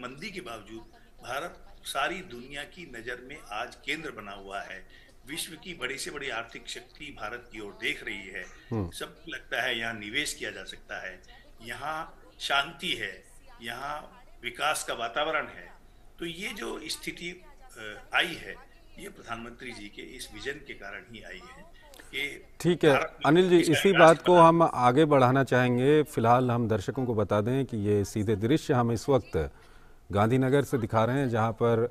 मंदी के बावजूद भारत सारी दुनिया की नजर में आज केंद्र बना हुआ है। विश्व की बड़ी से बड़ी आर्थिक शक्ति भारत की ओर देख रही है। सबको लगता है यहाँ निवेश किया जा सकता है, यहाँ शांति है, यहाँ विकास का वातावरण है। तो ये जो स्थिति आई है, ये प्रधानमंत्री जी के इस विजन के कारण ही आई है कि ठीक है भारत अनिल जी, में इसी शायद बात को बना। हम आगे बढ़ाना चाहेंगे। फिलहाल हम दर्शकों को बता दें कि ये सीधे दृश्य हम इस वक्त गांधीनगर से दिखा रहे हैं, जहां पर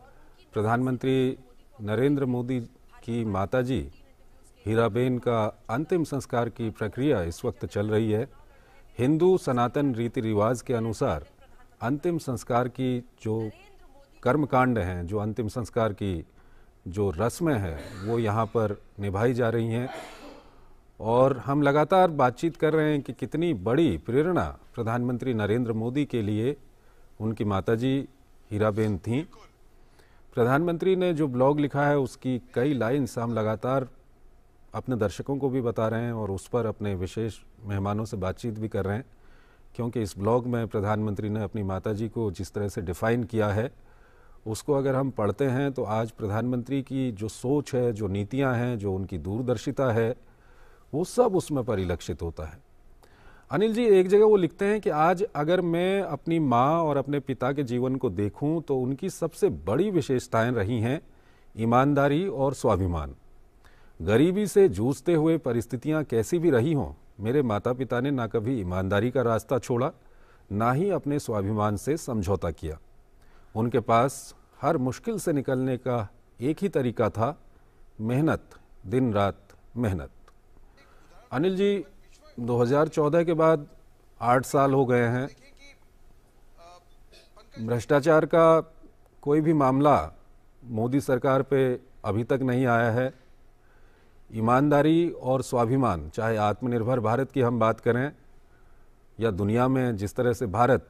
प्रधानमंत्री नरेंद्र मोदी की माताजी हीराबेन का अंतिम संस्कार की प्रक्रिया इस वक्त चल रही है। हिंदू सनातन रीति रिवाज के अनुसार अंतिम संस्कार की जो कर्मकांड हैं, जो अंतिम संस्कार की जो रस्में हैं, वो यहाँ पर निभाई जा रही हैं। और हम लगातार बातचीत कर रहे हैं कि कितनी बड़ी प्रेरणा प्रधानमंत्री नरेंद्र मोदी के लिए उनकी माताजी हीराबेन थीं। प्रधानमंत्री ने जो ब्लॉग लिखा है उसकी कई लाइन्स हम लगातार अपने दर्शकों को भी बता रहे हैं और उस पर अपने विशेष मेहमानों से बातचीत भी कर रहे हैं, क्योंकि इस ब्लॉग में प्रधानमंत्री ने अपनी माताजी को जिस तरह से डिफ़ाइन किया है, उसको अगर हम पढ़ते हैं तो आज प्रधानमंत्री की जो सोच है, जो नीतियां हैं, जो उनकी दूरदर्शिता है, वो सब उसमें परिलक्षित होता है। अनिल जी, एक जगह वो लिखते हैं कि आज अगर मैं अपनी माँ और अपने पिता के जीवन को देखूं तो उनकी सबसे बड़ी विशेषताएं रही हैं ईमानदारी और स्वाभिमान। गरीबी से जूझते हुए परिस्थितियां कैसी भी रही हों, मेरे माता पिता ने ना कभी ईमानदारी का रास्ता छोड़ा, ना ही अपने स्वाभिमान से समझौता किया। उनके पास हर मुश्किल से निकलने का एक ही तरीका था, मेहनत, दिन रात मेहनत। अनिल जी, 2014 के बाद 8 साल हो गए हैं। भ्रष्टाचार का कोई भी मामला मोदी सरकार पे अभी तक नहीं आया है। ईमानदारी और स्वाभिमान, चाहे आत्मनिर्भर भारत की हम बात करें या दुनिया में जिस तरह से भारत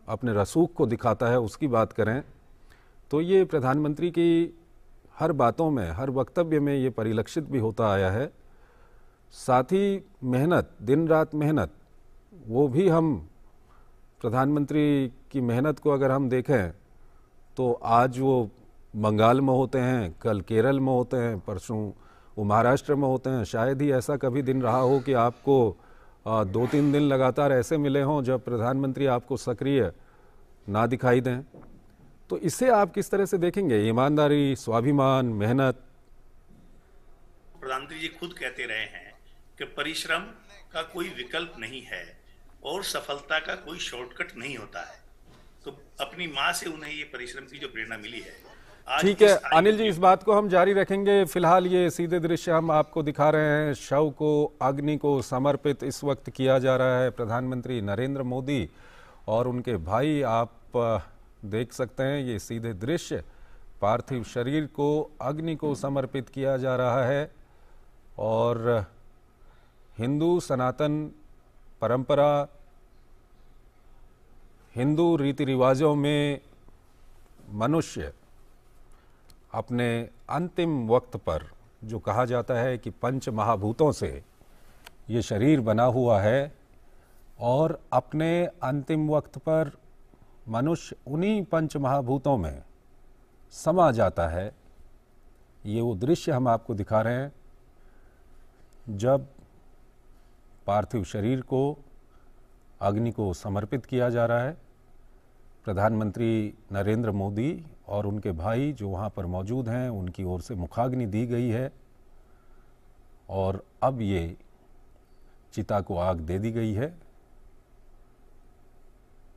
अपने रसूख को दिखाता है उसकी बात करें, तो ये प्रधानमंत्री की हर बातों में, हर वक्तव्य में ये परिलक्षित भी होता आया है। साथ ही मेहनत, दिन रात मेहनत, वो भी हम प्रधानमंत्री की मेहनत को अगर हम देखें तो आज वो बंगाल में होते हैं, कल केरल में होते हैं, परसों वो महाराष्ट्र में होते हैं। शायद ही ऐसा कभी दिन रहा हो कि आपको 2-3 दिन लगातार ऐसे मिले हों जब प्रधानमंत्री आपको सक्रिय ना दिखाई दें। तो इसे आप किस तरह से देखेंगे, ईमानदारी, स्वाभिमान, मेहनत? प्रधानमंत्री जी खुद कहते रहे हैं कि परिश्रम का कोई विकल्प नहीं है और सफलता का कोई शॉर्टकट नहीं होता है। तो अपनी माँ से उन्हें ये परिश्रम की जो प्रेरणा मिली है, आज ठीक है इस अनिल जी, इस बात को हम जारी रखेंगे। फिलहाल ये सीधे दृश्य हम आपको दिखा रहे हैं। शव को, अग्नि को समर्पित इस वक्त किया जा रहा है। प्रधानमंत्री नरेंद्र मोदी और उनके भाई, आप देख सकते हैं ये सीधे दृश्य। पार्थिव शरीर को, अग्नि को समर्पित किया जा रहा है। और हिंदू सनातन परंपरा, हिंदू रीति रिवाजों में मनुष्य अपने अंतिम वक्त पर, जो कहा जाता है कि पंच महाभूतों से ये शरीर बना हुआ है, और अपने अंतिम वक्त पर मनुष्य उन्हीं पंच महाभूतों में समा जाता है। ये वो दृश्य हम आपको दिखा रहे हैं जब पार्थिव शरीर को, अग्नि को समर्पित किया जा रहा है। प्रधानमंत्री नरेंद्र मोदी और उनके भाई जो वहाँ पर मौजूद हैं, उनकी ओर से मुखाग्नि दी गई है और अब ये चिता को आग दे दी गई है।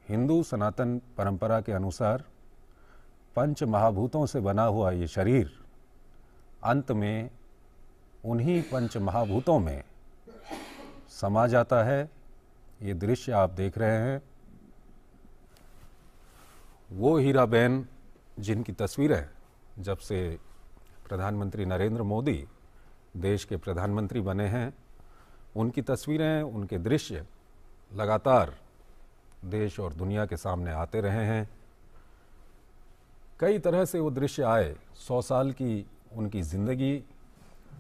हिंदू सनातन परंपरा के अनुसार पंच महाभूतों से बना हुआ ये शरीर अंत में उन्हीं पंच महाभूतों में समा जाता है। ये दृश्य आप देख रहे हैं, वो हीराबेन जिनकी तस्वीरें जब से प्रधानमंत्री नरेंद्र मोदी देश के प्रधानमंत्री बने हैं, उनकी तस्वीरें, उनके दृश्य लगातार देश और दुनिया के सामने आते रहे हैं। कई तरह से वो दृश्य आए। 100 साल की उनकी ज़िंदगी,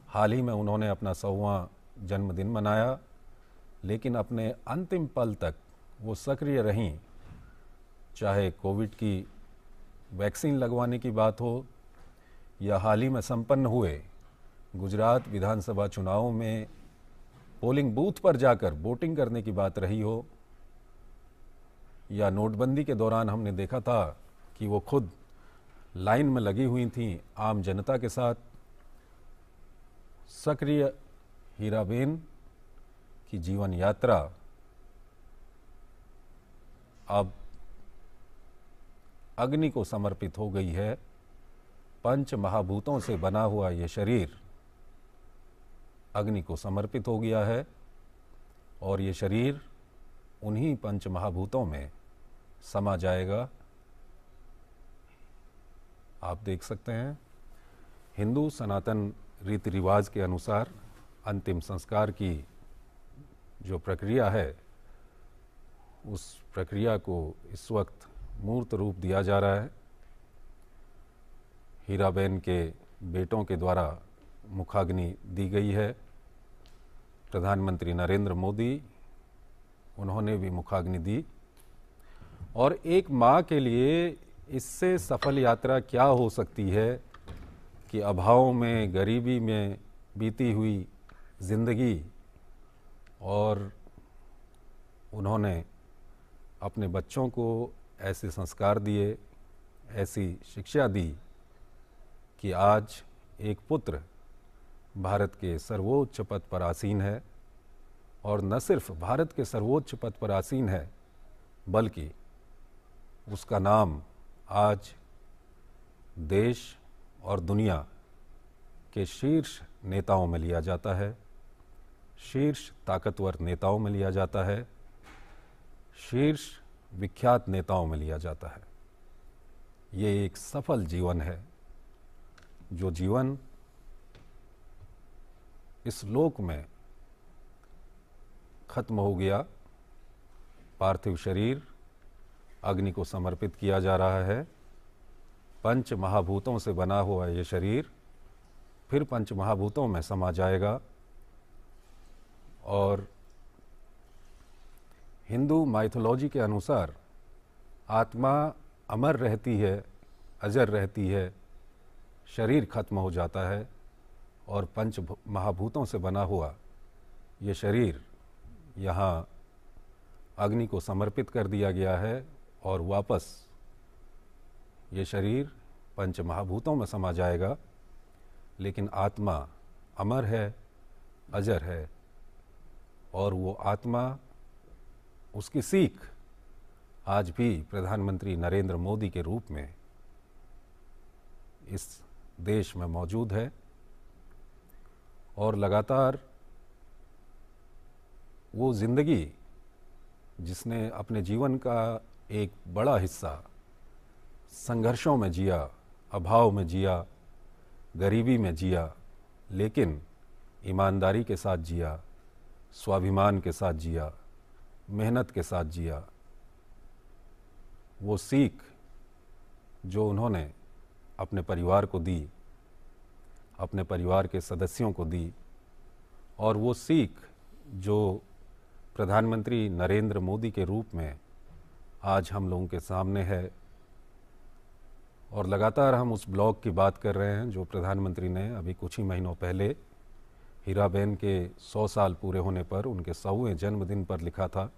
हाल ही में उन्होंने अपना 100वां जन्मदिन मनाया, लेकिन अपने अंतिम पल तक वो सक्रिय रहीं चाहे कोविड की वैक्सीन लगवाने की बात हो या हाल ही में संपन्न हुए गुजरात विधानसभा चुनावों में पोलिंग बूथ पर जाकर वोटिंग करने की बात रही हो, या नोटबंदी के दौरान हमने देखा था कि वो खुद लाइन में लगी हुई थी आम जनता के साथ। सक्रिय हीराबेन की जीवन यात्रा अब अग्नि को समर्पित हो गई है। पंच महाभूतों से बना हुआ ये शरीर अग्नि को समर्पित हो गया है और ये शरीर उन्हीं पंच महाभूतों में समा जाएगा। आप देख सकते हैं हिंदू सनातन रीति रिवाज के अनुसार अंतिम संस्कार की जो प्रक्रिया है, उस प्रक्रिया को इस वक्त मूर्त रूप दिया जा रहा है। हीराबेन के बेटों के द्वारा मुखाग्नि दी गई है। प्रधानमंत्री नरेंद्र मोदी, उन्होंने भी मुखाग्नि दी। और एक माँ के लिए इससे सफल यात्रा क्या हो सकती है कि अभाव में, गरीबी में बीती हुई जिंदगी, और उन्होंने अपने बच्चों को ऐसे संस्कार दिए, ऐसी शिक्षा दी कि आज एक पुत्र भारत के सर्वोच्च पद पर आसीन है। और न सिर्फ भारत के सर्वोच्च पद पर आसीन है, बल्कि उसका नाम आज देश और दुनिया के शीर्ष नेताओं में लिया जाता है, शीर्ष ताकतवर नेताओं में लिया जाता है, शीर्ष विख्यात नेताओं में लिया जाता है। ये एक सफल जीवन है, जो जीवन इस लोक में खत्म हो गया। पार्थिव शरीर अग्नि को समर्पित किया जा रहा है। पंच महाभूतों से बना हुआ ये शरीर फिर पंच महाभूतों में समा जाएगा। और हिंदू माइथोलॉजी के अनुसार आत्मा अमर रहती है, अजर रहती है, शरीर खत्म हो जाता है और पंच महाभूतों से बना हुआ ये शरीर यहाँ अग्नि को समर्पित कर दिया गया है और वापस ये शरीर पंच महाभूतों में समा जाएगा। लेकिन आत्मा अमर है, अजर है, और वो आत्मा, उसकी सीख आज भी प्रधानमंत्री नरेंद्र मोदी के रूप में इस देश में मौजूद है। और लगातार वो ज़िंदगी जिसने अपने जीवन का एक बड़ा हिस्सा संघर्षों में जिया, अभाव में जिया, गरीबी में जिया, लेकिन ईमानदारी के साथ जिया, स्वाभिमान के साथ जिया, मेहनत के साथ जिया, वो सीख जो उन्होंने अपने परिवार को दी, अपने परिवार के सदस्यों को दी, और वो सीख जो प्रधानमंत्री नरेंद्र मोदी के रूप में आज हम लोगों के सामने है। और लगातार हम उस ब्लॉग की बात कर रहे हैं जो प्रधानमंत्री ने अभी कुछ ही महीनों पहले हीराबेन के 100 साल पूरे होने पर, उनके 100वें जन्मदिन पर लिखा था।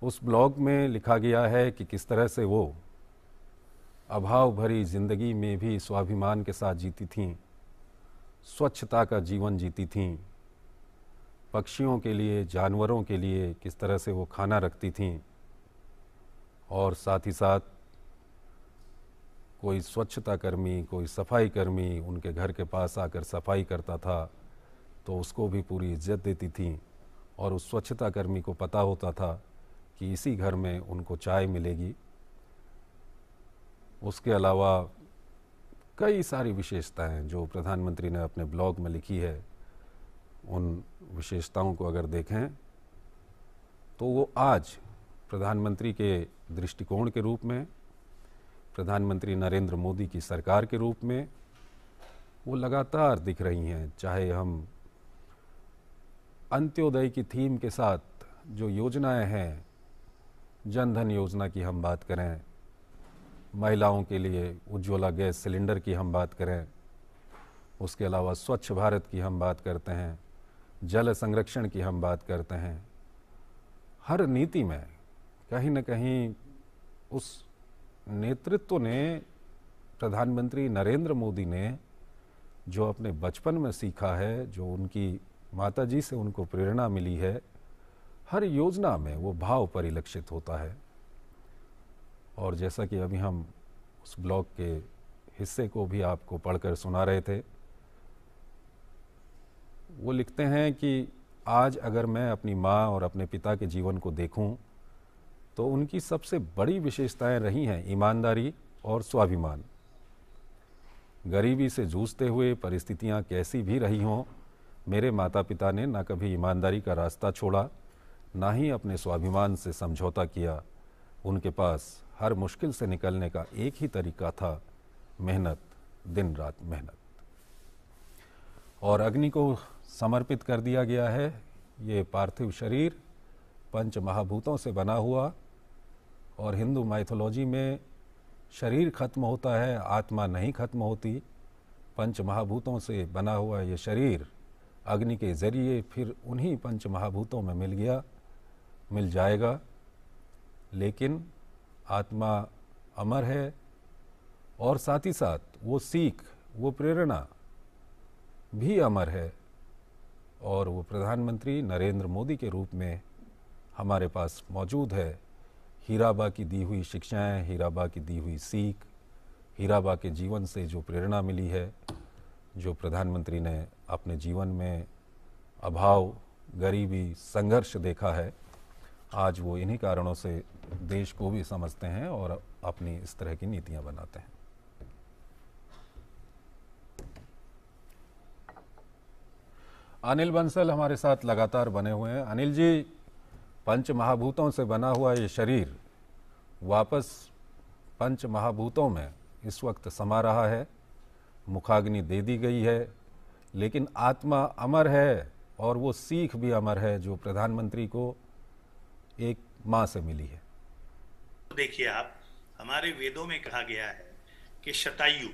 उस ब्लॉग में लिखा गया है कि किस तरह से वो अभाव भरी जिंदगी में भी स्वाभिमान के साथ जीती थीं, स्वच्छता का जीवन जीती थीं, पक्षियों के लिए, जानवरों के लिए किस तरह से वो खाना रखती थीं, और साथ ही साथ कोई स्वच्छता कर्मी, कोई सफाई कर्मी उनके घर के पास आकर सफाई करता था तो उसको भी पूरी इज्जत देती थीं, और उस स्वच्छता कर्मी को पता होता था कि इसी घर में उनको चाय मिलेगी। उसके अलावा कई सारी विशेषताएं जो प्रधानमंत्री ने अपने ब्लॉग में लिखी है, उन विशेषताओं को अगर देखें तो वो आज प्रधानमंत्री के दृष्टिकोण के रूप में, प्रधानमंत्री नरेंद्र मोदी की सरकार के रूप में वो लगातार दिख रही हैं। चाहे हम अंत्योदय की थीम के साथ जो योजनाएं हैं जन धन योजना की हम बात करें, महिलाओं के लिए उज्ज्वला गैस सिलेंडर की हम बात करें, उसके अलावा स्वच्छ भारत की हम बात करते हैं, जल संरक्षण की हम बात करते हैं, हर नीति में कहीं न कहीं उस नेतृत्व ने, प्रधानमंत्री नरेंद्र मोदी ने जो अपने बचपन में सीखा है, जो उनकी माताजी से उनको प्रेरणा मिली है, हर योजना में वो भाव परिलक्षित होता है। और जैसा कि अभी हम उस ब्लॉग के हिस्से को भी आपको पढ़कर सुना रहे थे, वो लिखते हैं कि आज अगर मैं अपनी माँ और अपने पिता के जीवन को देखूं तो उनकी सबसे बड़ी विशेषताएं रही हैं ईमानदारी और स्वाभिमान। गरीबी से जूझते हुए परिस्थितियां कैसी भी रही हों, मेरे माता पिता ने ना कभी ईमानदारी का रास्ता छोड़ा, ना ही अपने स्वाभिमान से समझौता किया। उनके पास हर मुश्किल से निकलने का एक ही तरीका था, मेहनत, दिन रात मेहनत। और अग्नि को समर्पित कर दिया गया है ये पार्थिव शरीर, पंच महाभूतों से बना हुआ। और हिंदू माइथोलॉजी में शरीर खत्म होता है, आत्मा नहीं खत्म होती। पंच महाभूतों से बना हुआ ये शरीर अग्नि के जरिए फिर उन्हीं पंच महाभूतों में मिल जाएगा। लेकिन आत्मा अमर है, और साथ ही साथ वो सीख, वो प्रेरणा भी अमर है। और वो प्रधानमंत्री नरेंद्र मोदी के रूप में हमारे पास मौजूद है। हीराबा की दी हुई शिक्षाएं, हीराबा की दी हुई सीख, हीराबा के जीवन से जो प्रेरणा मिली है, जो प्रधानमंत्री ने अपने जीवन में अभाव, गरीबी, संघर्ष देखा है, आज वो इन्हीं कारणों से देश को भी समझते हैं और अपनी इस तरह की नीतियां बनाते हैं। अनिल बंसल हमारे साथ लगातार बने हुए हैं। अनिल जी, पंच महाभूतों से बना हुआ ये शरीर वापस पंच महाभूतों में इस वक्त समा रहा है, मुखाग्नि दे दी गई है, लेकिन आत्मा अमर है और वो सीख भी अमर है जो प्रधानमंत्री को एक माँ से मिली है। देखिए आप, हमारे वेदों में कहा गया है कि शतायु,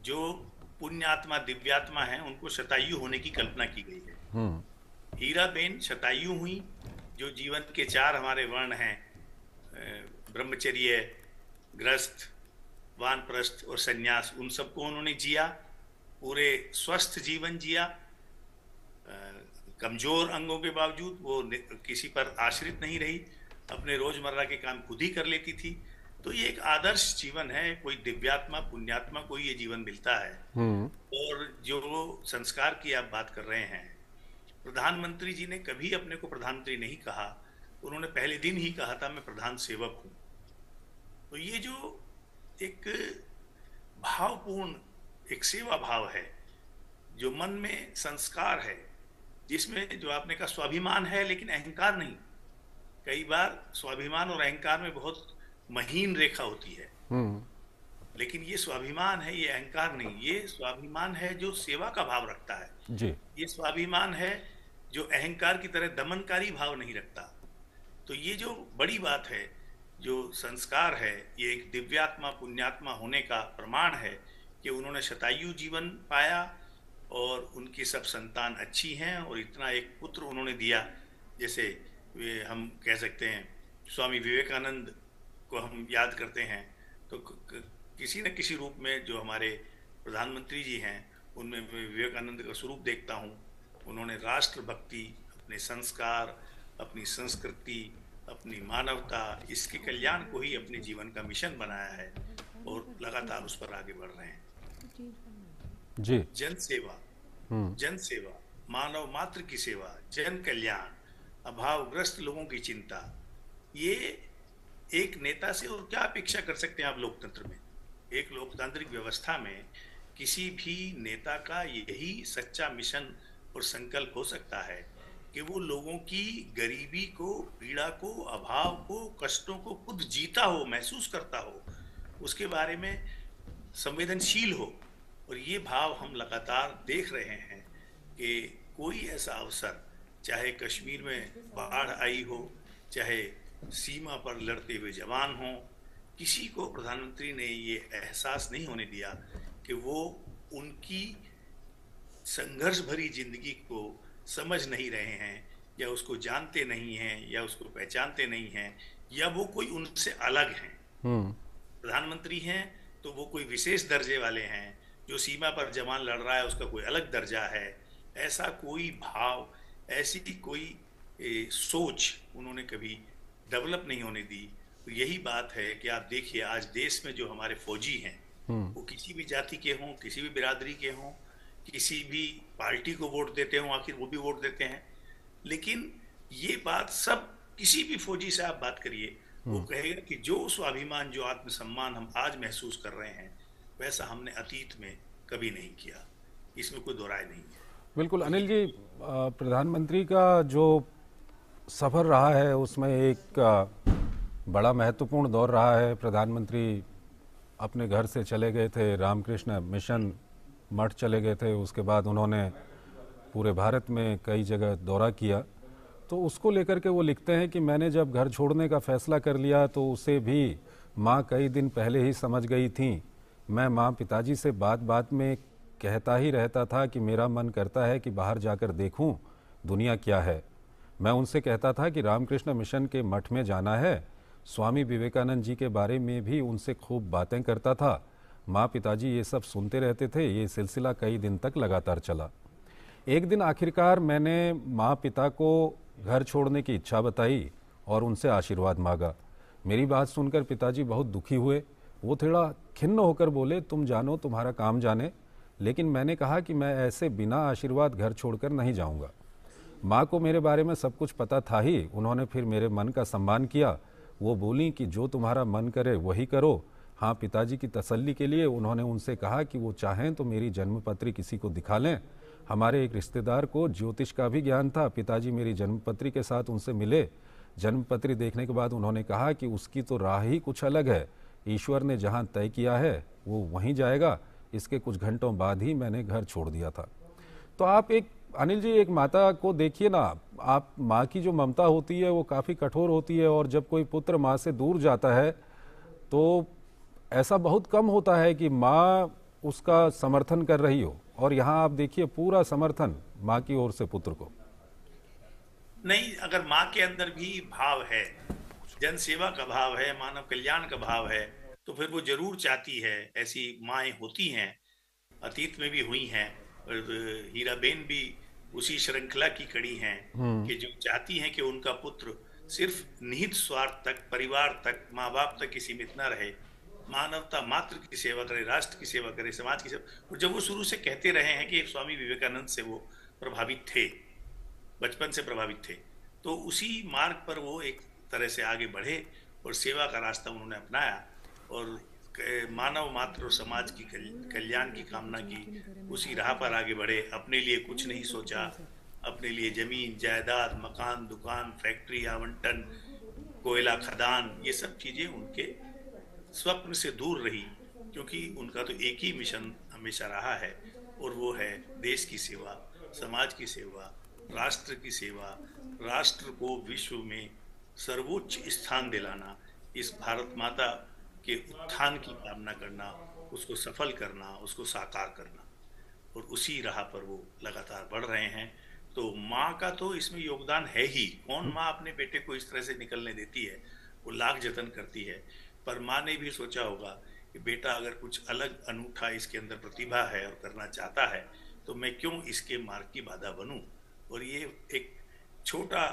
जो पुण्यात्मा दिव्यात्मा है, उनको शतायु होने की कल्पना की गई है। हीराबेन शतायु हुई, जो जीवन के 4 हमारे वर्ण हैं, ब्रह्मचर्य, गृहस्थ, वानप्रस्थ और सन्यास, उन सबको उन्होंने जिया, पूरे स्वस्थ जीवन जिया। कमजोर अंगों के बावजूद वो किसी पर आश्रित नहीं रही, अपने रोजमर्रा के काम खुद ही कर लेती थी। तो ये एक आदर्श जीवन है। कोई दिव्यात्मा, पुण्यात्मा को ये जीवन मिलता है। और जो संस्कार की आप बात कर रहे हैं, प्रधानमंत्री जी ने कभी अपने को प्रधानमंत्री नहीं कहा, उन्होंने पहले दिन ही कहा था मैं प्रधान सेवक हूं। तो ये जो एक भावपूर्ण एक सेवा भाव है, जो मन में संस्कार है, जिसमें जो आपने कहा स्वाभिमान है लेकिन अहंकार नहीं। कई बार स्वाभिमान और अहंकार में बहुत महीन रेखा होती है, लेकिन ये स्वाभिमान है, ये अहंकार नहीं। ये स्वाभिमान है जो सेवा का भाव रखता है जी। ये स्वाभिमान है जो अहंकार की तरह दमनकारी भाव नहीं रखता। तो ये जो बड़ी बात है, जो संस्कार है, ये एक दिव्यात्मा पुण्यात्मा होने का प्रमाण है कि उन्होंने शतायु जीवन पाया और उनकी सब संतान अच्छी हैं, और इतना एक पुत्र उन्होंने दिया। जैसे हम कह सकते हैं स्वामी विवेकानंद को हम याद करते हैं, तो किसी न किसी रूप में जो हमारे प्रधानमंत्री जी हैं, उनमें मैं विवेकानंद का स्वरूप देखता हूँ। उन्होंने राष्ट्रभक्ति, अपने संस्कार, अपनी संस्कृति, अपनी मानवता, इसके कल्याण को ही अपने जीवन का मिशन बनाया है और लगातार उस पर आगे बढ़ रहे हैं जी। जन सेवा, जन सेवा, मानव मात्र की सेवा, जन कल्याण, अभावग्रस्त लोगों की चिंता, ये एक नेता से और क्या अपेक्षा कर सकते हैं आप लोकतंत्र में। एक लोकतांत्रिक व्यवस्था में किसी भी नेता का यही सच्चा मिशन और संकल्प हो सकता है कि वो लोगों की गरीबी को, पीड़ा को, अभाव को, कष्टों को खुद जीता हो, महसूस करता हो, उसके बारे में संवेदनशील हो। और ये भाव हम लगातार देख रहे हैं कि कोई ऐसा अवसर, चाहे कश्मीर में बाढ़ आई हो, चाहे सीमा पर लड़ते हुए जवान हों, किसी को प्रधानमंत्री ने ये एहसास नहीं होने दिया कि वो उनकी संघर्ष भरी जिंदगी को समझ नहीं रहे हैं, या उसको जानते नहीं हैं, या उसको पहचानते नहीं हैं, या वो कोई उनसे अलग हैं। हम्म। प्रधानमंत्री हैं तो वो कोई विशेष दर्जे वाले हैं, जो सीमा पर जवान लड़ रहा है उसका कोई अलग दर्जा है। ऐसा कोई भाव, ऐसी कोई सोच उन्होंने कभी डेवलप नहीं होने दी। तो यही बात है कि आप देखिए आज देश में जो हमारे फौजी हैं, वो किसी भी जाति के हों, किसी भी बिरादरी के हों, किसी भी पार्टी को वोट देते हों, आखिर वो भी वोट देते हैं। लेकिन ये बात सब, किसी भी फौजी से आप बात करिए, वो कहेगा कि जो स्वाभिमान, जो आत्मसम्मान हम आज महसूस कर रहे हैं, वैसा हमने अतीत में कभी नहीं किया। इसमें कोई दो राय नहीं है। बिल्कुल तो अनिल ये जी, प्रधानमंत्री का जो सफ़र रहा है उसमें एक बड़ा महत्वपूर्ण दौर रहा है। प्रधानमंत्री अपने घर से चले गए थे, रामकृष्ण मिशन मठ चले गए थे, उसके बाद उन्होंने पूरे भारत में कई जगह दौरा किया। तो उसको लेकर के वो लिखते हैं कि मैंने जब घर छोड़ने का फ़ैसला कर लिया तो उसे भी माँ कई दिन पहले ही समझ गई थी। मैं माँ पिताजी से बात बात में कहता ही रहता था कि मेरा मन करता है कि बाहर जाकर देखूं दुनिया क्या है। मैं उनसे कहता था कि रामकृष्ण मिशन के मठ में जाना है। स्वामी विवेकानंद जी के बारे में भी उनसे खूब बातें करता था। माँ पिताजी ये सब सुनते रहते थे। ये सिलसिला कई दिन तक लगातार चला। एक दिन आखिरकार मैंने माँ पिता को घर छोड़ने की इच्छा बताई और उनसे आशीर्वाद मांगा। मेरी बात सुनकर पिताजी बहुत दुखी हुए। वो थोड़ा खिन्न होकर बोले, तुम जानो, तुम्हारा काम जाने। लेकिन मैंने कहा कि मैं ऐसे बिना आशीर्वाद घर छोड़कर नहीं जाऊंगा। माँ को मेरे बारे में सब कुछ पता था ही। उन्होंने फिर मेरे मन का सम्मान किया। वो बोली कि जो तुम्हारा मन करे वही करो। हाँ, पिताजी की तसल्ली के लिए उन्होंने उनसे कहा कि वो चाहें तो मेरी जन्मपत्री किसी को दिखा लें। हमारे एक रिश्तेदार को ज्योतिष का भी ज्ञान था। पिताजी मेरी जन्मपत्री के साथ उनसे मिले। जन्मपत्री देखने के बाद उन्होंने कहा कि उसकी तो राह ही कुछ अलग है। ईश्वर ने जहाँ तय किया है वो वहीं जाएगा। इसके कुछ घंटों बाद ही मैंने घर छोड़ दिया था। तो आप एक, अनिल जी, एक माता को देखिए ना, आप माँ की जो ममता होती है वो काफ़ी कठोर होती है, और जब कोई पुत्र माँ से दूर जाता है तो ऐसा बहुत कम होता है कि माँ उसका समर्थन कर रही हो, और यहाँ आप देखिए पूरा समर्थन माँ की ओर से पुत्र को। नहीं, अगर माँ के अंदर भी भाव है, जन सेवा का भाव है, मानव कल्याण का भाव है, तो फिर वो जरूर चाहती है। ऐसी माएँ होती हैं, अतीत में भी हुई हैं, और हीराबेन भी उसी श्रृंखला की कड़ी हैं, कि जो चाहती हैं कि उनका पुत्र सिर्फ निहित स्वार्थ तक, परिवार तक, माँ बाप तक ही सीमित न रहे, मानवता मात्र की सेवा करे, राष्ट्र की सेवा करे, समाज की सेवा। और जब वो शुरू से कहते रहे हैं कि स्वामी विवेकानंद से वो प्रभावित थे, बचपन से प्रभावित थे, तो उसी मार्ग पर वो एक तरह से आगे बढ़े और सेवा का रास्ता उन्होंने अपनाया, और मानव मात्र और समाज की कल्याण की कामना की, उसी राह पर आगे बढ़े। अपने लिए कुछ नहीं सोचा, अपने लिए जमीन जायदाद, मकान, दुकान, फैक्ट्री, आवंटन, कोयला खदान, ये सब चीजें उनके स्वप्न से दूर रही, क्योंकि उनका तो एक ही मिशन हमेशा रहा है, और वो है देश की सेवा, समाज की सेवा, राष्ट्र की सेवा, राष्ट्र को विश्व में सर्वोच्च स्थान दिलाना, इस भारत माता के उत्थान की कामना करना, उसको सफल करना, उसको साकार करना, और उसी राह पर वो लगातार बढ़ रहे हैं। तो माँ का तो इसमें योगदान है ही। कौन माँ अपने बेटे को इस तरह से निकलने देती है? वो लाख जतन करती है, पर माँ ने भी सोचा होगा कि बेटा अगर कुछ अलग अनूठा इसके अंदर प्रतिभा है और करना चाहता है, तो मैं क्यों इसके मार्ग की बाधा बनूं? और ये एक छोटा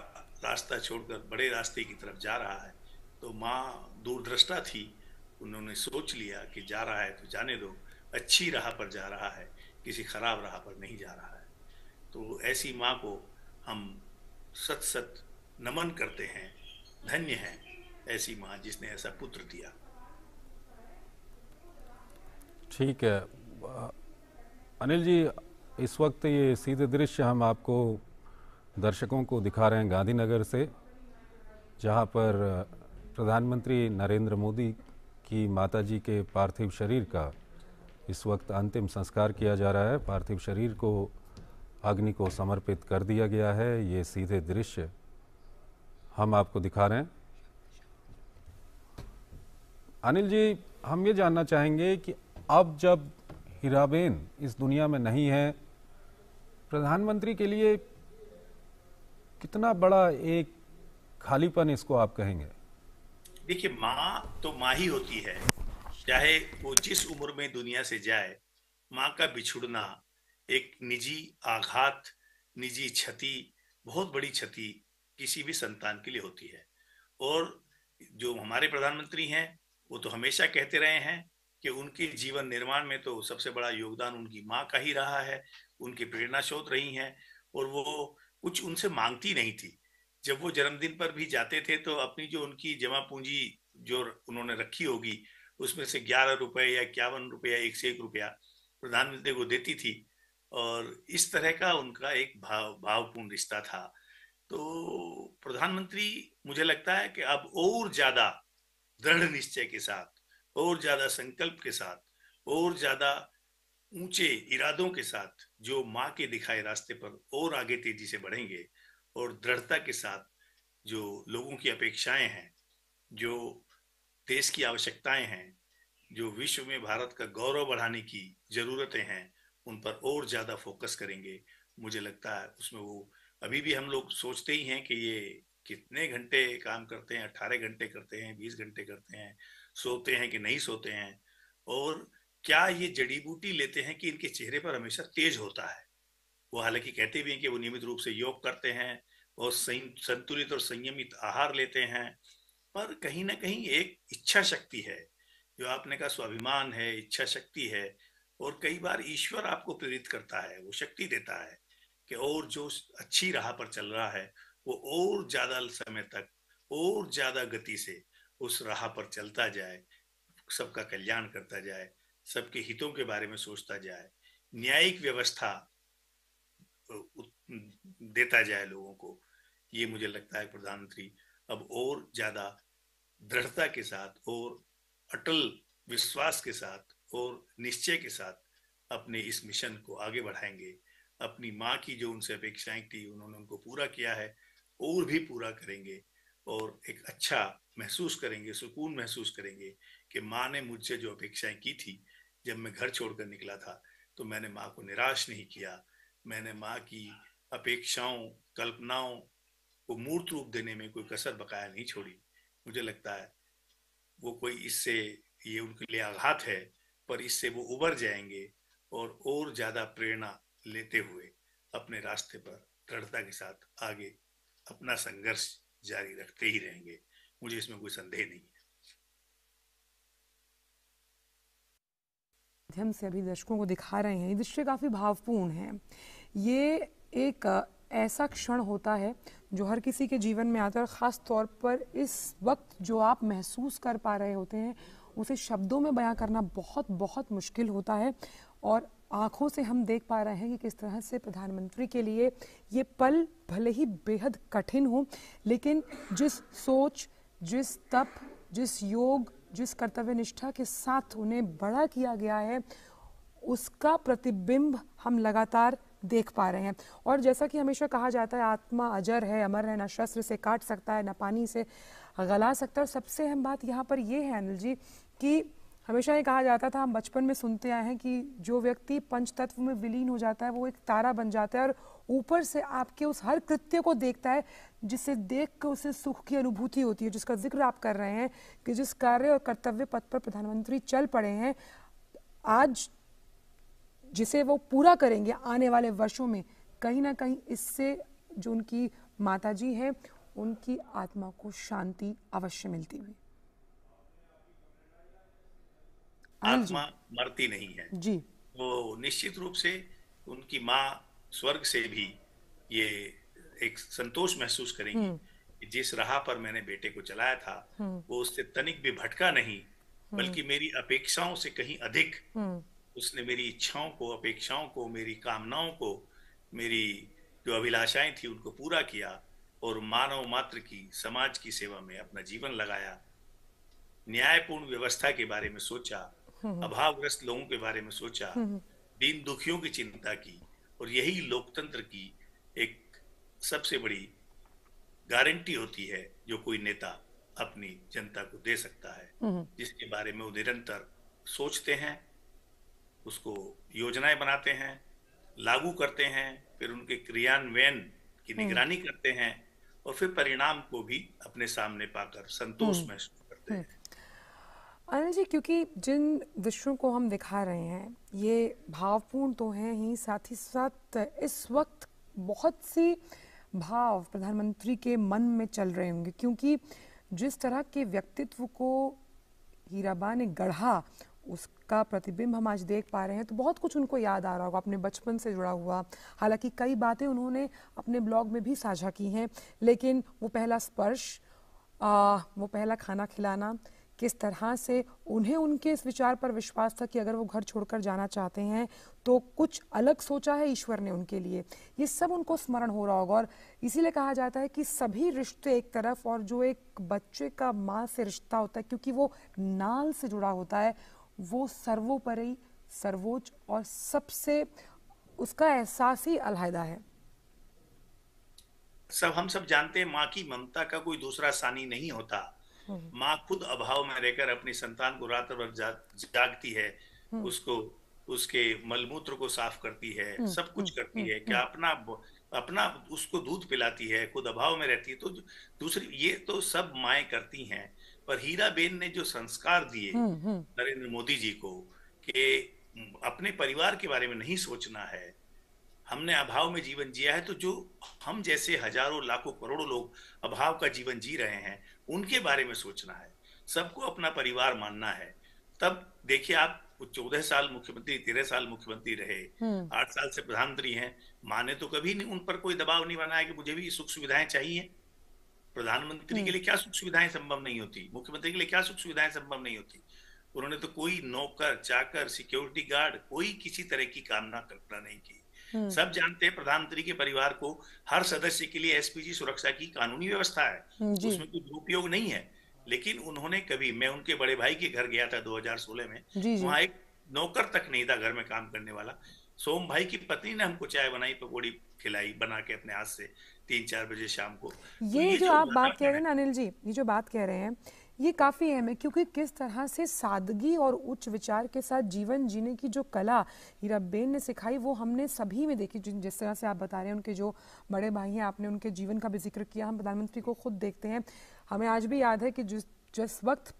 रास्ता छोड़कर बड़े रास्ते की तरफ जा रहा है। तो माँ दूरदृष्टा थी, उन्होंने सोच लिया कि जा रहा है तो जाने दो, अच्छी राह पर जा रहा है, किसी खराब राह पर नहीं जा रहा है। तो ऐसी माँ को हम सत सत नमन करते हैं। धन्य है ऐसी माँ जिसने ऐसा पुत्र दिया। ठीक है अनिल जी, इस वक्त ये सीधे दृश्य हम आपको दर्शकों को दिखा रहे हैं गांधीनगर से, जहां पर प्रधानमंत्री नरेंद्र मोदी की माताजी के पार्थिव शरीर का इस वक्त अंतिम संस्कार किया जा रहा है। पार्थिव शरीर को अग्नि को समर्पित कर दिया गया है। ये सीधे दृश्य हम आपको दिखा रहे हैं। अनिल जी, हम ये जानना चाहेंगे कि अब जब हीराबेन इस दुनिया में नहीं है, प्रधानमंत्री के लिए कितना बड़ा एक खालीपन इसको आप कहेंगे? देखिए, माँ तो माँ ही होती है, चाहे वो जिस उम्र में दुनिया से जाए। माँ का बिछुड़ना एक निजी आघात, निजी क्षति, बहुत बड़ी क्षति किसी भी संतान के लिए होती है। और जो हमारे प्रधानमंत्री हैं, वो तो हमेशा कहते रहे हैं कि उनके जीवन निर्माण में तो सबसे बड़ा योगदान उनकी माँ का ही रहा है, उनकी प्रेरणा स्रोत रही हैं। और वो कुछ उनसे मांगती नहीं थी। जब वो जन्मदिन पर भी जाते थे तो अपनी जो उनकी जमा पूंजी जो उन्होंने रखी होगी, उसमें से 11 रुपए या 51 रुपया, 1 से 1 रुपया प्रधानमंत्री को देती थी। और इस तरह का उनका एक भावपूर्ण रिश्ता था। तो प्रधानमंत्री, मुझे लगता है कि अब और ज्यादा दृढ़ निश्चय के साथ, और ज्यादा संकल्प के साथ, और ज्यादा ऊंचे इरादों के साथ जो माँ के दिखाए रास्ते पर और आगे तेजी से बढ़ेंगे। और दृढ़ता के साथ जो लोगों की अपेक्षाएं हैं, जो देश की आवश्यकताएं हैं, जो विश्व में भारत का गौरव बढ़ाने की जरूरतें हैं, उन पर और ज्यादा फोकस करेंगे। मुझे लगता है उसमें वो, अभी भी हम लोग सोचते ही हैं कि ये कितने घंटे काम करते हैं, 18 घंटे करते हैं, 20 घंटे करते हैं, सोते हैं कि नहीं सोते हैं, और क्या ये जड़ी बूटी लेते हैं कि इनके चेहरे पर हमेशा तेज होता है। वो हालांकि कहते भी हैं कि वो नियमित रूप से योग करते हैं और संतुलित और संयमित आहार लेते हैं, पर कहीं ना कहीं एक इच्छा शक्ति है, जो आपने कहा स्वाभिमान है, इच्छा शक्ति है। और कई बार ईश्वर आपको प्रेरित करता है, वो शक्ति देता है कि और जो अच्छी राह पर चल रहा है, वो और ज्यादा समय तक, और ज्यादा गति से उस राह पर चलता जाए, सबका कल्याण करता जाए, सबके हितों के बारे में सोचता जाए, न्यायिक व्यवस्था देता जाए लोगों को। ये मुझे लगता है प्रधानमंत्री अब और ज्यादा दृढ़ता के साथ और अटल विश्वास के साथ और निश्चय के साथ अपने इस मिशन को आगे बढ़ाएंगे। अपनी माँ की जो उनसे अपेक्षाएं थी, उन्होंने उनको पूरा किया है, और भी पूरा करेंगे। और एक अच्छा महसूस करेंगे, सुकून महसूस करेंगे कि माँ ने मुझसे जो अपेक्षाएं की थी, जब मैं घर छोड़कर निकला था, तो मैंने माँ को निराश नहीं किया। मैंने माँ की अपेक्षाओं, कल्पनाओं को मूर्त रूप देने में कोई कसर बकाया नहीं छोड़ी। मुझे लगता है वो कोई इससे, ये उनके लिए आघात है, पर इससे वो उबर जाएंगे और ज्यादा प्रेरणा लेते हुए अपने रास्ते पर दृढ़ता के साथ आगे अपना संघर्ष जारी रखते ही रहेंगे। मुझे इसमें कोई संदेह नहीं है। माध्यम से अभी दर्शकों को दिखा रहे हैं, ये दृश्य काफ़ी भावपूर्ण है। ये एक ऐसा क्षण होता है जो हर किसी के जीवन में आता है, और ख़ास तौर पर इस वक्त जो आप महसूस कर पा रहे होते हैं, उसे शब्दों में बयां करना बहुत बहुत मुश्किल होता है। और आँखों से हम देख पा रहे हैं कि किस तरह से प्रधानमंत्री के लिए ये पल भले ही बेहद कठिन हो, लेकिन जिस सोच, जिस तप, जिस योग, जिस कर्तव्य निष्ठा के साथ उन्हें बड़ा किया गया है, उसका प्रतिबिंब हम लगातार देख पा रहे हैं। और जैसा कि हमेशा कहा जाता है, आत्मा अजर है, अमर है, ना शस्त्र से काट सकता है, ना पानी से गला सकता है। और सबसे अहम बात यहाँ पर ये है अनिल जी कि हमेशा ये कहा जाता था, हम बचपन में सुनते आए हैं कि जो व्यक्ति पंचतत्व में विलीन हो जाता है वो एक तारा बन जाता है, और ऊपर से आपके उस हर कृत्य को देखता है, जिसे देख कर उसे सुख की अनुभूति होती है, जिसका जिक्र आप कर रहे हैं कि जिस कार्य और कर्तव्य पथ पर प्रधानमंत्री चल पड़े हैं आज, जिसे वो पूरा करेंगे आने वाले वर्षों में, कहीं ना कहीं इससे जो उनकी माताजी है, उनकी आत्मा को शांति अवश्य मिलती हुई। आत्मा मरती नहीं है जी, वो निश्चित रूप से उनकी माँ स्वर्ग से भी ये एक संतोष महसूस करेंगी कि जिस राह पर मैंने बेटे को चलाया था, वो उससे तनिक भी भटका नहीं, बल्कि मेरी अपेक्षाओं से कहीं अधिक उसने मेरी इच्छाओं को, अपेक्षाओं को, मेरी कामनाओं को, मेरी जो अभिलाषाएं थी उनको पूरा किया, और मानव मात्र की, समाज की सेवा में अपना जीवन लगाया। न्यायपूर्ण व्यवस्था के बारे में सोचा, अभावग्रस्त लोगों के बारे में सोचा, दीन दुखियों की चिंता की। और यही लोकतंत्र की एक सबसे बड़ी गारंटी होती है, जो कोई नेता अपनी जनता को दे सकता है, जिसके बारे में वो निरंतर सोचते हैं, उसको योजनाएं बनाते हैं, लागू करते हैं, फिर उनके क्रियान्वयन की निगरानी करते हैं और फिर परिणाम को भी अपने सामने पाकर संतोष महसूस करते हैं। अनिल जी, क्योंकि जिन दृश्यों को हम दिखा रहे हैं ये भावपूर्ण तो हैं ही, साथ ही साथ इस वक्त बहुत सी भाव प्रधानमंत्री के मन में चल रहे होंगे, क्योंकि जिस तरह के व्यक्तित्व को हीराबा ने गढ़ा उसका प्रतिबिंब हम आज देख पा रहे हैं, तो बहुत कुछ उनको याद आ रहा होगा अपने बचपन से जुड़ा हुआ। हालांकि कई बातें उन्होंने अपने ब्लॉग में भी साझा की हैं, लेकिन वो पहला स्पर्श, वो पहला खाना खिलाना, किस तरह से उन्हें उनके इस विचार पर विश्वास था कि अगर वो घर छोड़कर जाना चाहते हैं तो कुछ अलग सोचा है ईश्वर ने उनके लिए, ये सब उनको स्मरण हो रहा होगा। और इसीलिए कहा जाता है कि सभी रिश्ते एक तरफ, और जो एक बच्चे का माँ से रिश्ता होता है क्योंकि वो नाल से जुड़ा होता है, वो सर्वोपरि, सर्वोच्च और सबसे उसका एहसास ही अलहदा है। हम सब जानते हैं माँ की ममता का कोई दूसरा सानी नहीं होता। माँ खुद अभाव में रहकर अपनी संतान को रात भर जागती है, उसको उसके मलमूत्र को साफ करती है, सब कुछ करती है, क्या अपना उसको दूध पिलाती है, खुद अभाव में रहती है। तो दूसरी ये तो सब माएँ करती हैं, पर हीराबेन ने जो संस्कार दिए नरेंद्र मोदी जी को कि अपने परिवार के बारे में नहीं सोचना है, हमने अभाव में जीवन जिया है, तो जो हम जैसे हजारों लाखों करोड़ों लोग अभाव का जीवन जी रहे हैं उनके बारे में सोचना है, सबको अपना परिवार मानना है। तब देखिए आप 14 साल मुख्यमंत्री, 13 साल मुख्यमंत्री रहे, 8 साल से प्रधानमंत्री हैं, माँ ने तो कभी नहीं उन पर कोई दबाव नहीं बनाया कि मुझे भी सुख सुविधाएं चाहिए। प्रधानमंत्री के लिए क्या सुख सुविधाएं संभव नहीं होती, मुख्यमंत्री के लिए क्या सुख सुविधाएं संभव नहीं होती। उन्होंने तो कोई नौकर चाकर सिक्योरिटी गार्ड कोई किसी तरह की कामना कल्पना नहीं की। सब जानते हैं प्रधानमंत्री के परिवार को हर सदस्य के लिए एसपीजी सुरक्षा की कानूनी व्यवस्था है, उसमें कोई दुरुपयोग नहीं है। लेकिन उन्होंने कभी, मैं उनके बड़े भाई के घर गया था 2016 में, वहां एक नौकर तक नहीं था घर में काम करने वाला। सोम भाई की पत्नी ने हमको चाय बनाई, पकौड़ी खिलाई बना के अपने हाथ से 3-4 बजे शाम को। ये जो आप बात कह रहे हैं ना अनिल जी, ये जो बात कह रहे हैं ये काफ़ी अहम है, क्योंकि किस तरह से सादगी और उच्च विचार के साथ जीवन जीने की जो कला हीराबेन ने सिखाई वो हमने सभी में देखी। जिस तरह से आप बता रहे हैं उनके जो बड़े भाई हैं, आपने उनके जीवन का भी जिक्र किया, हम प्रधानमंत्री को खुद देखते हैं। हमें आज भी याद है कि जिस वक्त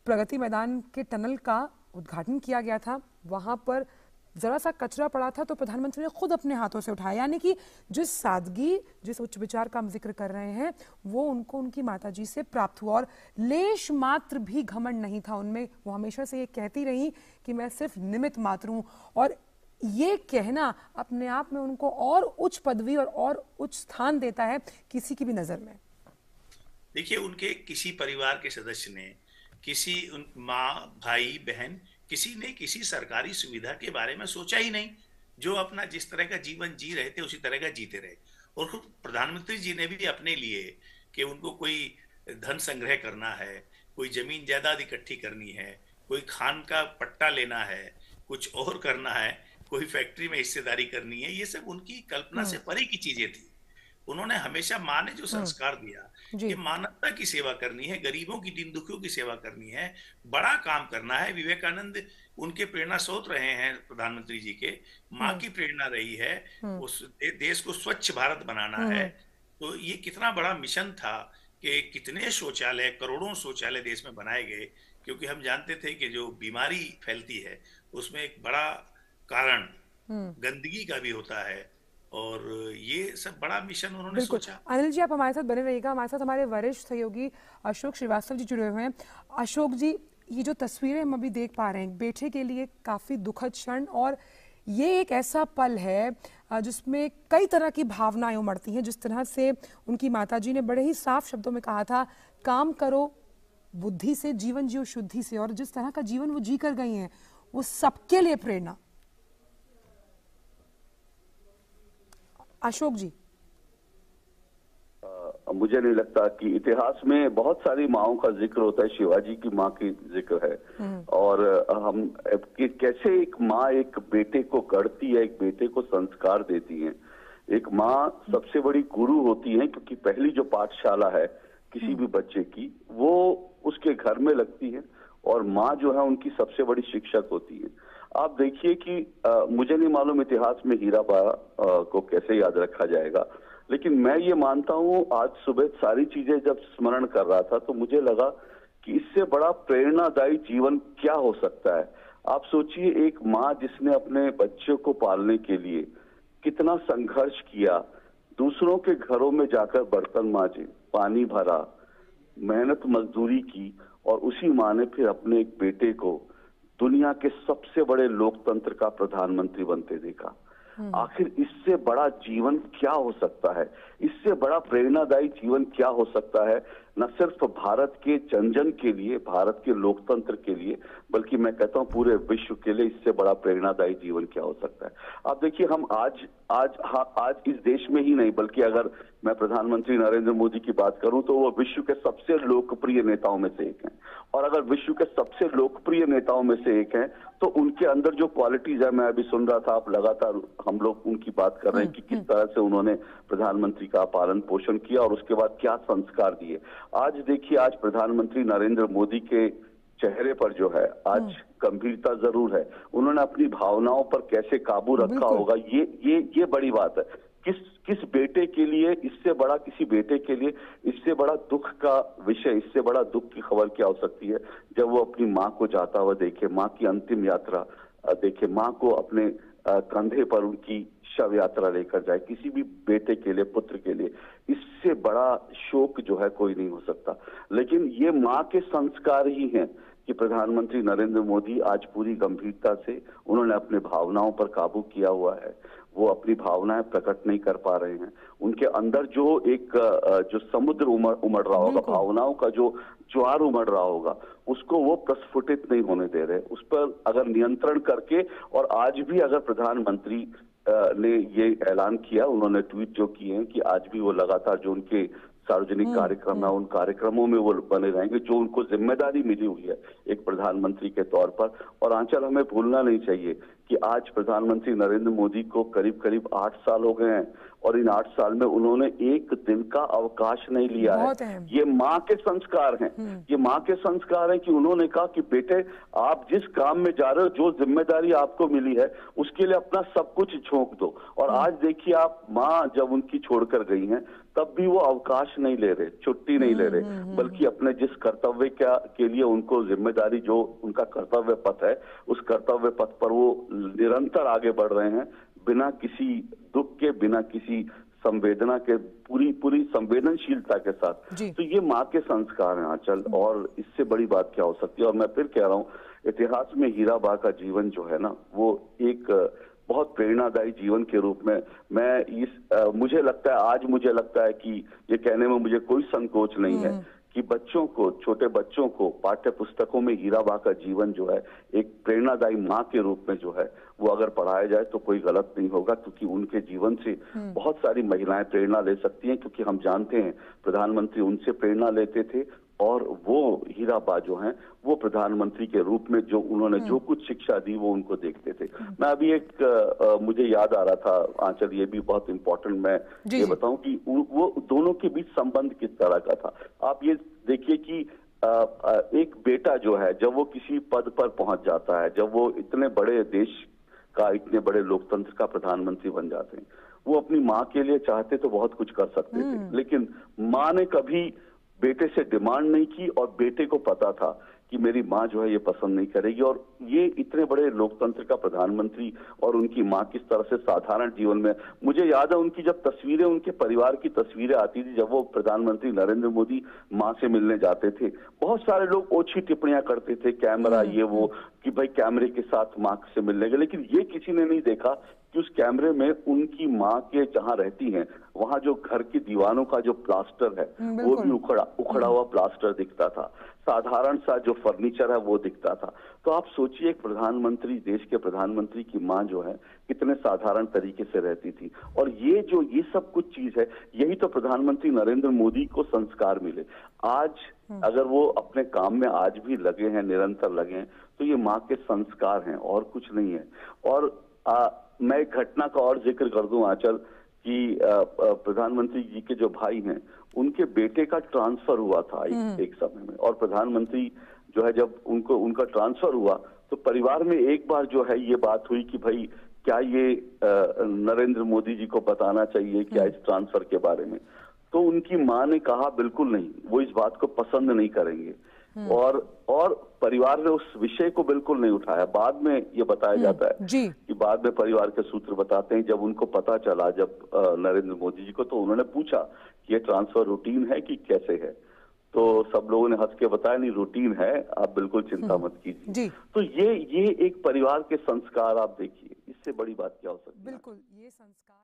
प्रगति मैदान के टनल का उद्घाटन किया गया था, वहाँ पर जरा सा कचरा पड़ा था तो प्रधानमंत्री ने खुद अपने हाथों से उठाया। यानी कि जिस सादगी, जिस उच्च विचार का हम जिक्र कर रहे हैं, वो उनको उनकी माताजी से प्राप्त हुआ और लेश मात्र भी घमंड नहीं था उनमें। वो हमेशा से ये कहती रही कि मैं सिर्फ निमित्त मात्र हूं, और ये कहना अपने आप में उनको और उच्च पदवी और उच्च स्थान देता है किसी की भी नजर में। देखिए, उनके किसी परिवार के सदस्य ने, किसी माँ भाई बहन, किसी ने किसी सरकारी सुविधा के बारे में सोचा ही नहीं। जो अपना जिस तरह का जीवन जी रहे थे उसी तरह का जीते रहे। और खुद प्रधानमंत्री जी ने भी अपने लिए कि उनको कोई धन संग्रह करना है, कोई जमीन जायदाद इकट्ठी करनी है, कोई खान का पट्टा लेना है, कुछ और करना है, कोई फैक्ट्री में हिस्सेदारी करनी है, ये सब उनकी कल्पना से परे की चीजें थी। उन्होंने हमेशा माँ ने जो संस्कार दिया कि मानवता की सेवा करनी है, गरीबों की, दीन दुखियों की सेवा करनी है, बड़ा काम करना है। विवेकानंद उनके प्रेरणा स्रोत रहे हैं प्रधानमंत्री जी के, माँ की प्रेरणा रही है, उस देश को स्वच्छ भारत बनाना है। तो ये कितना बड़ा मिशन था कि कितने शौचालय, करोड़ों शौचालय देश में बनाए गए, क्योंकि हम जानते थे कि जो बीमारी फैलती है उसमें एक बड़ा कारण गंदगी का भी होता है। और ये सब बड़ा मिशन उन्होंने सोचा। अनिल जी, आप हमारे साथ बने रहिएगा। हमारे साथ हमारे वरिष्ठ सहयोगी अशोक श्रीवास्तव जी जुड़े हुए हैं। अशोक जी, ये जो तस्वीरें हम अभी देख पा रहे हैं, बेटे के लिए काफ़ी दुखद क्षण, और ये एक ऐसा पल है जिसमें कई तरह की भावनाएं उमड़ती हैं। जिस तरह से उनकी माताजी ने बड़े ही साफ शब्दों में कहा था, काम करो बुद्धि से, जीवन जियो शुद्धि से, और जिस तरह का जीवन वो जी कर गई हैं वो सबके लिए प्रेरणा। अशोक जी, मुझे नहीं लगता कि इतिहास में बहुत सारी माओं का जिक्र होता है, शिवाजी की माँ की जिक्र है, और हम कि कैसे एक माँ एक बेटे को गढ़ती है, एक बेटे को संस्कार देती है। एक माँ सबसे बड़ी गुरु होती है, क्योंकि पहली जो पाठशाला है किसी भी बच्चे की वो उसके घर में लगती है, और माँ जो है उनकी सबसे बड़ी शिक्षक होती है। आप देखिए कि मुझे नहीं मालूम इतिहास में हीराबा को कैसे याद रखा जाएगा, लेकिन मैं ये मानता हूँ आज सुबह सारी चीजें जब स्मरण कर रहा था तो मुझे लगा कि इससे बड़ा प्रेरणादायी जीवन क्या हो सकता है। आप सोचिए, एक माँ जिसने अपने बच्चों को पालने के लिए कितना संघर्ष किया, दूसरों के घरों में जाकर बर्तन मांजे, पानी भरा, मेहनत मजदूरी की, और उसी माँ ने फिर अपने एक बेटे को दुनिया के सबसे बड़े लोकतंत्र का प्रधानमंत्री बनते देखा। आखिर इससे बड़ा जीवन क्या हो सकता है, इससे बड़ा प्रेरणादायी जीवन क्या हो सकता है, न सिर्फ भारत के जन जन के लिए, भारत के लोकतंत्र के लिए, बल्कि मैं कहता हूं पूरे विश्व के लिए इससे बड़ा प्रेरणादायी जीवन क्या हो सकता है। आप देखिए, हम आज इस देश में ही नहीं, बल्कि अगर मैं प्रधानमंत्री नरेंद्र मोदी की बात करूं तो वो विश्व के सबसे लोकप्रिय नेताओं में से एक हैं, और अगर विश्व के सबसे लोकप्रिय नेताओं में से एक हैं तो उनके अंदर जो क्वालिटीज है, मैं अभी सुन रहा था, आप लगातार हम लोग उनकी बात कर रहे हैं कि किस तरह से उन्होंने प्रधानमंत्री का पालन पोषण किया और उसके बाद क्या संस्कार दिए। आज देखिए, आज प्रधानमंत्री नरेंद्र मोदी के चेहरे पर जो है आज गंभीरता जरूर है, उन्होंने अपनी भावनाओं पर कैसे काबू रखा होगा, ये बड़ी बात है। किस बेटे के लिए, इससे बड़ा किसी बेटे के लिए इससे बड़ा दुख का विषय, इससे बड़ा दुख की खबर क्या हो सकती है जब वो अपनी माँ को जाता हुआ देखे, माँ की अंतिम यात्रा देखे, माँ को अपने कंधे पर उनकी शव यात्रा लेकर जाए। किसी भी बेटे के लिए, पुत्र के लिए इससे बड़ा शोक जो है कोई नहीं हो सकता। लेकिन ये माँ के संस्कार ही हैं कि प्रधानमंत्री नरेंद्र मोदी आज पूरी गंभीरता से उन्होंने अपने भावनाओं पर काबू किया हुआ है, वो अपनी भावनाएं प्रकट नहीं कर पा रहे हैं। उनके अंदर जो एक जो समुद्र उमड़ रहा होगा, भावनाओं का जो ज्वार उमड़ रहा होगा, उसको वो प्रस्फुटित नहीं होने दे रहे। उस पर अगर नियंत्रण करके, और आज भी अगर प्रधानमंत्री ने ये ऐलान किया, उन्होंने ट्वीट जो किए हैं कि आज भी वो लगातार जो उनके सार्वजनिक कार्यक्रम है उन कार्यक्रमों में वो बने रहेंगे, जो उनको जिम्मेदारी मिली हुई है एक प्रधानमंत्री के तौर पर। और आंचल, हमें भूलना नहीं चाहिए कि आज प्रधानमंत्री नरेंद्र मोदी को करीब करीब 8 साल हो गए हैं, और इन 8 साल में उन्होंने एक दिन का अवकाश नहीं लिया है। ये माँ के संस्कार हैं, ये माँ के संस्कार हैं कि उन्होंने कहा कि बेटे, आप जिस काम में जा रहे हो, जो जिम्मेदारी आपको मिली है, उसके लिए अपना सब कुछ झोंक दो। और आज देखिए, आप माँ जब उनकी छोड़कर गई हैं तब भी वो अवकाश नहीं ले रहे, छुट्टी नहीं ले रहे, बल्कि अपने जिस कर्तव्य के लिए उनको जिम्मेदारी, जो उनका कर्तव्य पथ है, उस कर्तव्य पथ पर वो निरंतर आगे बढ़ रहे हैं, बिना किसी दुख के, बिना किसी संवेदना के, पूरी संवेदनशीलता के साथ। तो ये माँ के संस्कार हैं आंचल, और इससे बड़ी बात क्या हो सकती है। और मैं फिर कह रहा हूँ, इतिहास में हीराबा का जीवन जो है ना, वो एक बहुत प्रेरणादायी जीवन के रूप में मैं मुझे लगता है, आज मुझे लगता है कि ये कहने में मुझे कोई संकोच नहीं है कि बच्चों को, छोटे बच्चों को पाठ्य पुस्तकों में हीराबा का जीवन जो है एक प्रेरणादायी माँ के रूप में जो है वो अगर पढ़ाया जाए तो कोई गलत नहीं होगा, क्योंकि उनके जीवन से बहुत सारी महिलाएं प्रेरणा ले सकती हैं। क्योंकि हम जानते हैं प्रधानमंत्री उनसे प्रेरणा लेते थे, और वो हीराबा जो हैं वो प्रधानमंत्री के रूप में जो उन्होंने जो कुछ शिक्षा दी वो उनको देखते थे। मैं अभी मुझे याद आ रहा था आंचल, ये भी बहुत इंपॉर्टेंट, मैं ये बताऊं कि वो दोनों के बीच संबंध किस तरह का था। आप ये देखिए कि एक बेटा जो है, जब वो किसी पद पर पहुंच जाता है, जब वो इतने बड़े देश का, इतने बड़े लोकतंत्र का प्रधानमंत्री बन जाते हैं, वो अपनी माँ के लिए चाहते तो बहुत कुछ कर सकते थे, लेकिन माँ ने कभी बेटे से डिमांड नहीं की, और बेटे को पता था कि मेरी माँ जो है ये पसंद नहीं करेगी। और ये इतने बड़े लोकतंत्र का प्रधानमंत्री और उनकी माँ किस तरह से साधारण जीवन में, मुझे याद है उनकी जब तस्वीरें, उनके परिवार की तस्वीरें आती थी, जब वो प्रधानमंत्री नरेंद्र मोदी माँ से मिलने जाते थे, बहुत सारे लोग ओछी टिप्पणियां करते थे, कैमरा ये वो, कि भाई कैमरे के साथ माँ से मिलने गए, लेकिन ये किसी ने नहीं देखा कि उस कैमरे में उनकी माँ के जहाँ रहती हैं वहां जो घर की दीवारों का जो प्लास्टर है वो भी उखड़ा हुआ प्लास्टर दिखता था, साधारण सा जो फर्नीचर है वो दिखता था। तो आप सोचिए, एक प्रधानमंत्री, देश के प्रधानमंत्री की माँ जो है कितने साधारण तरीके से रहती थी। और ये सब कुछ चीज है, यही तो प्रधानमंत्री नरेंद्र मोदी को संस्कार मिले। आज अगर वो अपने काम में आज भी लगे हैं, निरंतर लगे हैं, तो ये माँ के संस्कार हैं और कुछ नहीं है। और मैं एक घटना का और जिक्र कर दूं आंचल, कि प्रधानमंत्री जी के जो भाई हैं उनके बेटे का ट्रांसफर हुआ था एक समय में, और प्रधानमंत्री जो है जब उनका ट्रांसफर हुआ तो परिवार में एक बार जो है ये बात हुई कि भाई क्या ये नरेंद्र मोदी जी को बताना चाहिए क्या इस ट्रांसफर के बारे में। तो उनकी मां ने कहा बिल्कुल नहीं, वो इस बात को पसंद नहीं करेंगे, और परिवार ने उस विषय को बिल्कुल नहीं उठाया। बाद में ये बताया जाता है कि बाद में परिवार के सूत्र बताते हैं जब उनको पता चला जब नरेंद्र मोदी जी को, तो उन्होंने पूछा कि ये ट्रांसफर रूटीन है कि कैसे है, तो सब लोगों ने हंस के बताया नहीं रूटीन है, आप बिल्कुल चिंता मत कीजिए। तो ये एक परिवार के संस्कार आप देखिए, इससे बड़ी बात क्या हो सकती है। बिल्कुल ये संस्कार